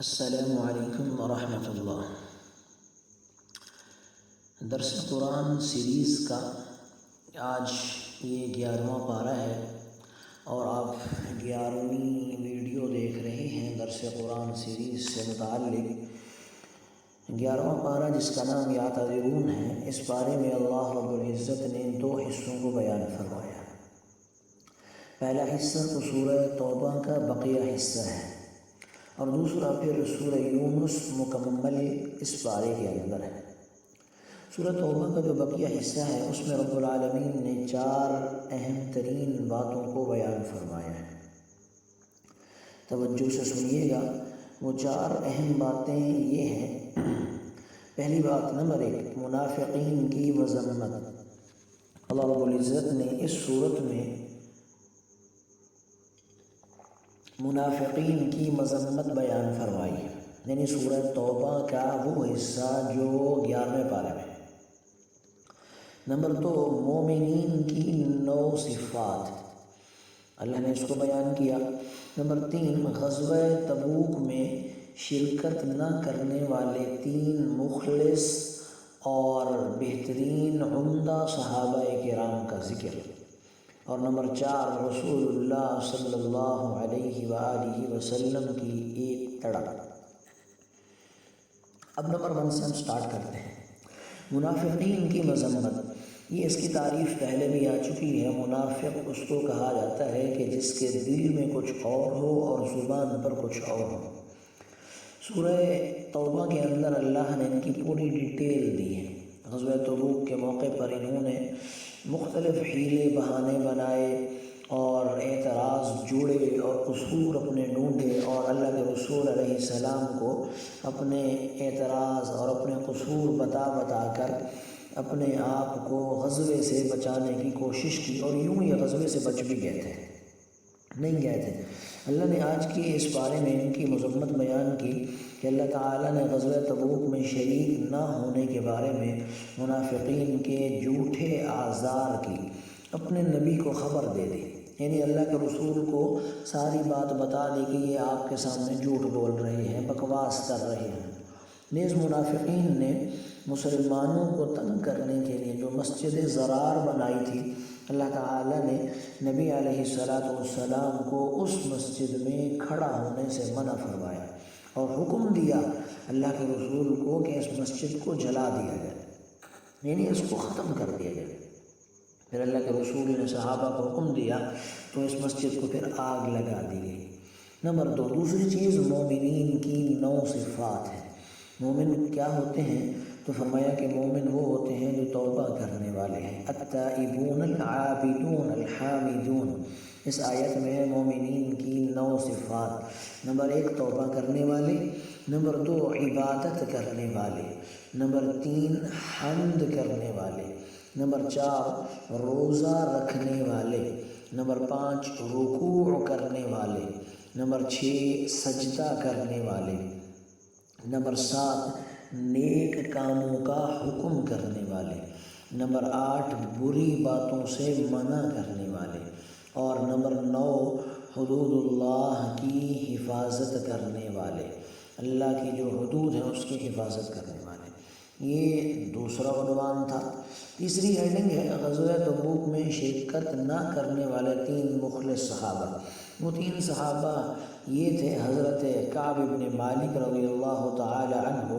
السلام علیکم ورحمۃ اللہ۔ درس قرآن سیریز کا آج یہ 11واں پارہ ہے اور آپ 11ویں ویڈیو دیکھ رہے ہیں درس قرآن سیریز سے متعلق 11واں پارہ جس کا نام یا تعذرون ہے۔ اس پارے میں اللہ رب العزت نے 2 حصوں کو بیان فرمایا۔ پہلا حصہ تو سورہ توبہ کا بقیہ حصہ ہے اور دوسرا پھر سورہ یونس مکمل اس پارے کے اندر ہے۔ سورہ توبہ کا جو بقیہ حصہ ہے اس میں رب العالمین نے 4 اہم ترین باتوں کو بیان فرمایا ہے۔ توجہ سے سنیے گا، وہ 4 اہم باتیں یہ ہیں۔ پہلی بات نمبر 1، منافقین کی مذمت۔ اللہ رب العزت نے اس صورت میں منافقین کی مذمت بیان فرمائی، یعنی سورہ توبہ کا وہ حصہ جو 11ویں پارے میں۔ نمبر 2، مومنین کی 9 صفات، اللہ نے اس کو بیان کیا۔ نمبر 3، غزوہ تبوک میں شرکت نہ کرنے والے 3 مخلص اور بہترین عمدہ صحابہ کرام کا ذکر۔ اور نمبر 4، رسول اللہ صلی اللہ علیہ وآلہ وسلم کی ایک تڑپ۔ اب نمبر 1 سے ہم سٹارٹ کرتے ہیں۔ منافقین کی مذمت، یہ اس کی تعریف پہلے بھی آ چکی ہے۔ منافق اس کو کہا جاتا ہے کہ جس کے دل میں کچھ اور ہو اور زبان پر کچھ اور ہو۔ سورہ توبہ کے اندر اللہ نے ان کی پوری ڈیٹیل دی ہے۔ غزوہ تبوک کے موقع پر انہوں نے مختلف حیلے بہانے بنائے اور اعتراض جوڑے اور قصور اپنے ڈھونڈے، اور اللہ کے رسول علیہ السلام کو اپنے اعتراض اور اپنے قصور بتا کر اپنے آپ کو غزوے سے بچانے کی کوشش کی، اور یوں یہ غزوے سے بچ بھی گئے تھے، نہیں گئے تھے۔ اللہ نے آج کی اس بارے میں ان کی مذمت بیان کی کہ اللہ تعالیٰ نے غزوہ تبوک میں شریک نہ ہونے کے بارے میں منافقین کے جھوٹے اعذار کی اپنے نبی کو خبر دے دی، یعنی اللہ کے رسول کو ساری بات بتا دی کہ یہ آپ کے سامنے جھوٹ بول رہے ہیں، بکواس کر رہے ہیں۔ نیز منافقین نے مسلمانوں کو تنگ کرنے کے لیے جو مسجد ضرار بنائی تھی، اللہ تعالیٰ نے نبی علیہ السلام کو اس مسجد میں کھڑا ہونے سے منع فرمایا اور حکم دیا اللہ کے رسول کو کہ اس مسجد کو جلا دیا جائے، یعنی اس کو ختم کر دیا جائے۔ پھر اللہ کے رسول نے صحابہ کو حکم دیا تو اس مسجد کو پھر آگ لگا دی گئی۔ نمبر 2، دوسری چیز مومنین کی 9 صفات ہے۔ مومن کیا ہوتے ہیں؟ تو فرمایا کہ مومن وہ ہوتے ہیں جو توبہ کرنے والے ہیں، التائبون العابدون الحامدون۔ اس آیت میں ہے مومنین کی 9 صفات۔ نمبر 1، توبہ کرنے والے۔ نمبر 2، عبادت کرنے والے۔ نمبر 3، حمد کرنے والے۔ نمبر 4، روزہ رکھنے والے۔ نمبر 5، رکوع کرنے والے۔ نمبر 6، سجدہ کرنے والے۔ نمبر 7، نیک کاموں کا حکم کرنے والے۔ نمبر 8، بری باتوں سے منع کرنے والے۔ اور نمبر 9، حدود اللہ کی حفاظت کرنے والے، اللہ کی جو حدود ہیں اس کی حفاظت کرنے والے۔ یہ دوسرا عنوان تھا۔ تیسری ہیڈنگ ہے غزوہ تبوک میں شرکت نہ کرنے والے 3 مخلص صحابہ۔ وہ 3 صحابہ یہ تھے حضرت کعب بن مالک رضی اللہ تعالی عنہ،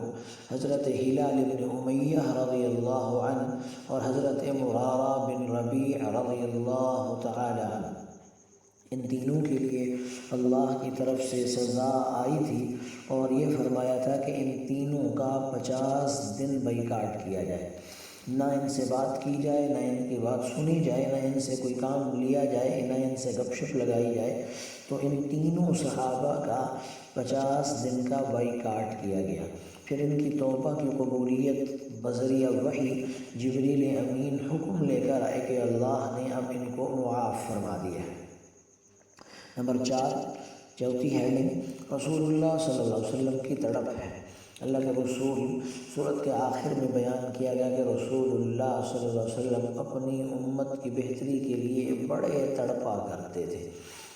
حضرت ہلال بن امیہ رضی اللہ عنہ، اور حضرت مرارہ بن ربیع رضی اللہ تعالی عنہ۔ ان تینوں کے لیے اللہ کی طرف سے سزا آئی تھی اور یہ فرمایا تھا کہ ان تینوں کا 50 دن بائیکاٹ کیا جائے، نہ ان سے بات کی جائے، نہ ان کی بات سنی جائے، نہ ان سے کوئی کام لیا جائے، نہ ان سے گپ شپ لگائی جائے۔ تو ان تینوں صحابہ کا 50 دن کا بائیکاٹ کیا گیا۔ پھر ان کی توبہ کی قبولیت بذریعہ وحی جبریل امین حکم لے کر آئے کہ اللہ نے اب ان کو معاف فرما دیا ہے۔ نمبر 4، چوتھی ہیڈنگ رسول اللہ صلی اللہ علیہ وسلم کی تڑپ ہے۔ اللہ کے رسول، سورت کے آخر میں بیان کیا گیا کہ رسول اللہ صلی اللہ علیہ وسلم اپنی امت کی بہتری کے لیے بڑے تڑپا کرتے تھے۔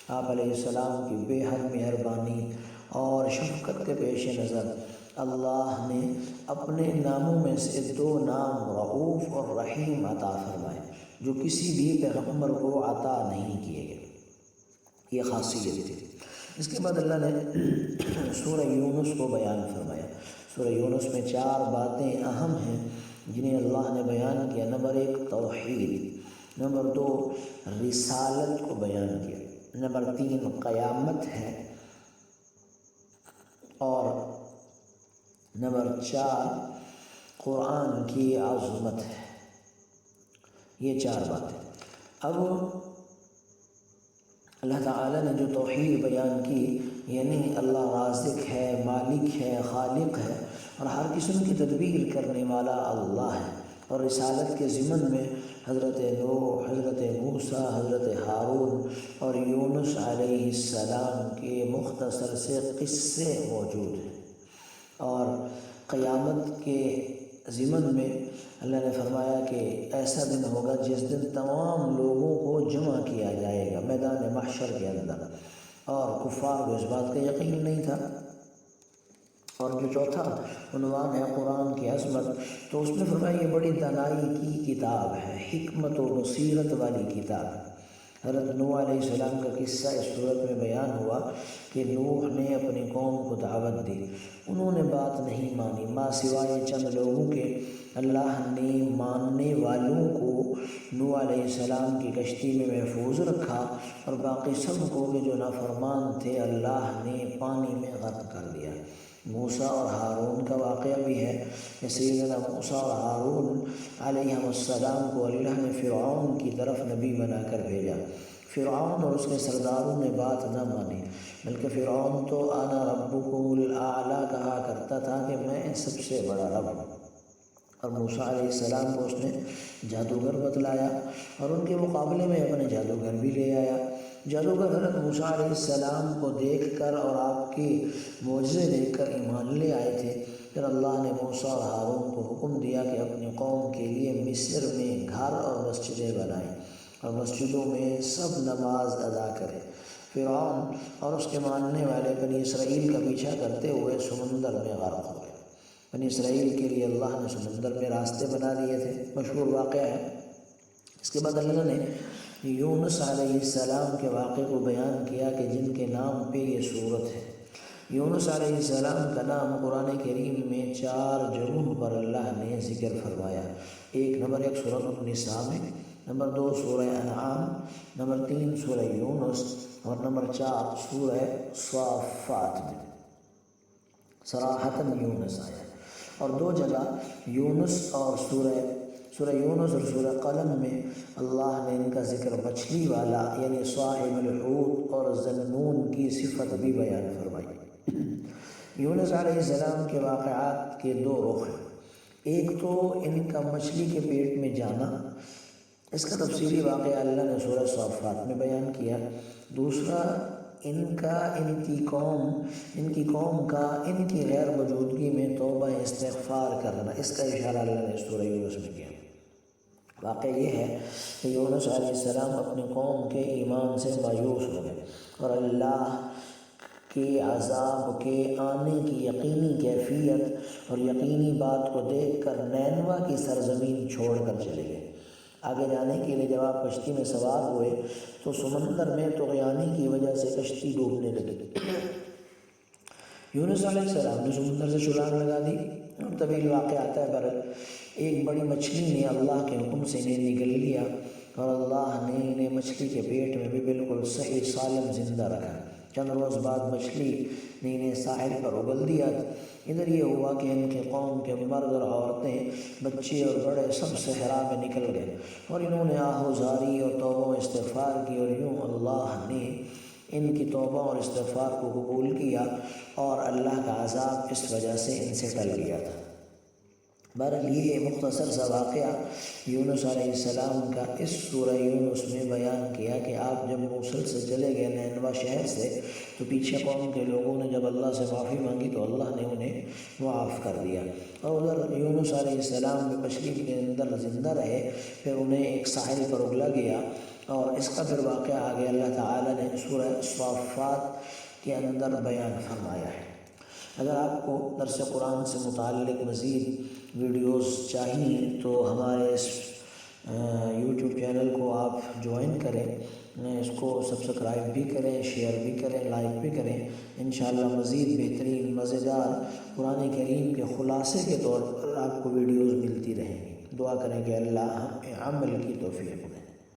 آپ علیہ السلام کی بے حد مہربانی اور شفقت کے پیش نظر اللہ نے اپنے ناموں میں سے 2 نام رؤوف اور رحیم عطا فرمائے جو کسی بھی پیغمبر کو عطا نہیں کیے گئے۔ یہ خاصیت تھی۔ اس کے بعد اللہ نے سورہ یونس کو بیان فرمایا۔ سورہ یونس میں 4 باتیں اہم ہیں جنہیں اللہ نے بیان کیا۔ نمبر 1 توحید، نمبر 2 رسالت کو بیان کیا، نمبر 3 قیامت ہے، اور نمبر 4 قرآن کی عظمت ہے۔ یہ 4 باتیں۔ اب اللہ تعالیٰ نے جو توحید بیان کی، یعنی اللہ رازق ہے، مالک ہے، خالق ہے اور ہر قسم کی تدبیر کرنے والا اللہ ہے، اور رسالت کے ضمن میں حضرت نوح، حضرت موسیٰ، حضرت ہارون اور یونس علیہ السلام کے مختصر سے قصے موجود ہیں، اور قیامت کے ضمن میں اللہ نے فرمایا کہ ایسا دن ہوگا جس دن تمام لوگوں کو جمع کیا جائے گا میدان محشر کے اندر، اور کفار کو اس بات کا یقین نہیں تھا۔ اور جو چوتھا عنوان ہے قرآن کی عظمت، تو اس میں فرمایا یہ بڑی دانائی کی کتاب ہے، حکمت و بصیرت والی کتاب ہے۔ حضرت نوح علیہ السلام کا قصہ اس صورت میں بیان ہوا کہ نوح نے اپنی قوم کو دعوت دی، انہوں نے بات نہیں مانی، ماں سوائے چند لوگوں کے اللہ نے ماننے والوں کو نوح علیہ السلام کی کشتی میں محفوظ رکھا، اور باقی سب کو کہ جو نافرمان تھے اللہ نے پانی میں غرق کر دیا۔ موسیٰ اور ہارون کا واقعہ بھی ہے کہ سیدنا موسیٰ اور ہارون علیہ السلام کو اللہ نے فرعون کی طرف نبی بنا کر بھیجا۔ فرعون اور اس کے سرداروں نے بات نہ مانی، بلکہ فرعون تو انا ربکم الاعلیٰ کہا کرتا تھا کہ میں سب سے بڑا رب ہوں، اور موسیٰ علیہ السلام کو اس نے جادوگر بتلایا اور ان کے مقابلے میں اپنے جادوگر بھی لے آیا۔ جادوگر حضرت موسیٰ علیہ السلام کو دیکھ کر اور آپ کی معجزے دیکھ کر ایمان لے آئے تھے۔ پھر اللہ نے موسیٰ اور ہارون کو حکم دیا کہ اپنی قوم کے لیے مصر میں گھر اور مسجدیں بنائیں اور مسجدوں میں سب نماز ادا کریں۔ فرعون اور اس کے ماننے والے بنی اسرائیل کا پیچھا کرتے ہوئے سمندر میں غرق ہو گئے۔ بنی اسرائیل کے لیے اللہ نے سمندر میں راستے بنا دیے تھے، مشہور واقعہ ہے۔ اس کے بعد اللہ نے یونس علیہ السلام کے واقعے کو بیان کیا کہ جن کے نام پہ یہ سورت ہے۔ یونس علیہ السلام کا نام قرآن کریم میں 4 جگہوں پر اللہ نے ذکر فرمایا۔ نمبر 1 سورۃ النساء میں، نمبر 2 سورہ انعام، نمبر 3 سورہ یونس، اور نمبر 4 سورہ صافات میں صراحتاً یونس آیا۔ اور 2 جگہ یونس اور سورہ یونس اور سورہ قلم میں اللہ نے ان کا ذکر مچھلی والا یعنی صاحب الحوت اور ذنون کی صفت بھی بیان فرمائی۔ یونس علیہ السلام کے واقعات کے 2 رخ ہیں۔ ایک تو ان کا مچھلی کے پیٹ میں جانا، اس کا تفصیلی واقعہ اللہ نے سورہ صافات میں بیان کیا۔ دوسرا ان کی قوم کا ان کی غیر موجودگی میں توبہ استغفار کرنا، اس کا اشارہ اللہ نے سورہ یونس میں کیا۔ واقعہ یہ ہے کہ یونس علیہ السلام اپنی قوم کے ایمان سے مایوس ہو گئے اور اللہ کے عذاب کے آنے کی یقینی کیفیت اور یقینی بات کو دیکھ کر نینوا کی سرزمین چھوڑ کر چلے گئے۔ آگے جانے کے لیے جب آپ کشتی میں سوار ہوئے تو سمندر میں طغیانی کی وجہ سے کشتی ڈوبنے لگی۔ یونس علیہ السلام نے سمندر سے چھلانگ لگا دی۔ طویل واقعہ آتا ہے، پر ایک بڑی مچھلی نے اللہ کے حکم سے انہیں نگل لیا اور اللہ نے انہیں مچھلی کے پیٹ میں بھی بالکل صحیح سالم زندہ رکھا۔ چند روز بعد مچھلی نے انہیں ساحل پر اگل دیا۔ ادھر یہ ہوا کہ ان کے قوم کے مرد اور عورتیں، بچے اور بڑے سب صحرا میں نکل گئے اور انہوں نے آہوزاری اور توبہ و استغفار کی، اور یوں اللہ نے ان کی توبہ اور استغفار کو قبول کیا اور اللہ کا عذاب اس وجہ سے ان سے ٹل گیا تھا۔ بہرحال یہ مختصر سا واقعہ یونس علیہ السلام کا اس سورہ یونس میں بیان کیا کہ آپ جب موصل سے چلے گئے نینوا شہر سے، تو پیچھے قوم کے لوگوں نے جب اللہ سے معافی مانگی تو اللہ نے انہیں معاف کر دیا، اور ادھر یونس علیہ السلام بھی مچھلی کے اندر زندہ رہے، پھر انہیں ایک ساحل پر اگلا گیا، اور اس کا پھر واقعہ آگے اللہ تعالیٰ نے سورہ صافات کے اندر بیان فرمایا ہے۔ اگر آپ کو درس قرآن سے متعلق مزید ویڈیوز چاہیے تو ہمارے اس یوٹیوب چینل کو آپ جوائن کریں، اس کو سبسکرائب بھی کریں، شیئر بھی کریں، لائک بھی کریں۔ انشاءاللہ مزید بہترین مزیدار قرآن کریم کے خلاصے کے طور پر آپ کو ویڈیوز ملتی رہیں گی۔ دعا کریں کہ اللہ ہمیں عمل کی توفیق دے۔